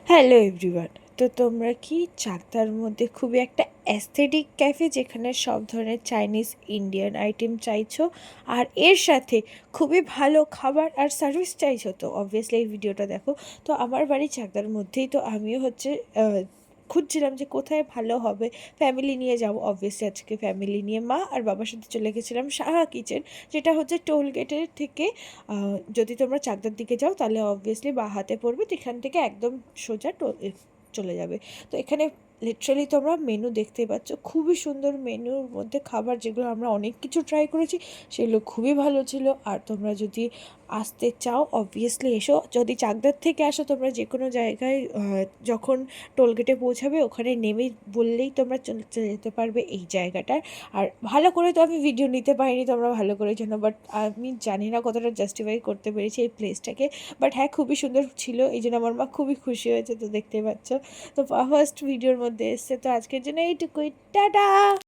Hello everyone. তো তোমরা কি চাকদার মধ্যে খুবই একটা অ্যাস্থেটিক ক্যাফে যেখানে সব ধরনের চাইনিজ ইন্ডিয়ান আইটেম চাইছো আর এর সাথে খুবই ভালো খাবার আর সার্ভিস চাইছো? তো অবভিয়াসলি এই ভিডিওটা দেখো। তো আমার বাড়ি চাকদার মধ্যেই, তো আমিও খুঁজছিলাম যে কোথায় ভালো হবে। ফ্যামিলি নিয়ে যাবো, অবভিয়াসলি আজকে ফ্যামিলি নিয়ে মা আর বাবার সাথে চলে গেছিলাম সাহা কিচেন, যেটা হচ্ছে টোল গেটের থেকে যদি তোমরা চাকদার দিকে যাও তাহলে অবভিয়াসলি বাঁ হাতে পড়বে, তো এখান থেকে একদম সোজা চলে যাবে। তো এখানে লিটারালি তোমরা মেনু দেখতেই পাচ্ছ, খুবই সুন্দর মেনুর মধ্যে খাবার, যেগুলো আমরা অনেক কিছু ট্রাই করেছি, সেগুলো খুবই ভালো ছিল। আর তোমরা যদি আসতে চাও অবভিয়াসলি এসো। যদি চাকদার থেকে আসো তোমরা যে কোনো জায়গায় যখন টোলগেটে পৌঁছাবে ওখানে নেমে বললেই তোমরা চলে যেতে পারবে এই জায়গাটার। আর ভালো করে তো আমি ভিডিও নিতে পারিনি, তোমরা ভালো করে জানো, বাট আমি জানি না কতটা জাস্টিফাই করতে পেরেছি এই প্লেসটাকে। বাট হ্যাঁ, খুবই সুন্দর ছিল, এই জন্য আমার মা খুবই খুশি হয়েছে। তো দেখতে পাচ্ছ, তো ফার্স্ট ভিডিওর মধ্যে এসছে। তো আজকের জন্য এইটুকুই, টাটা।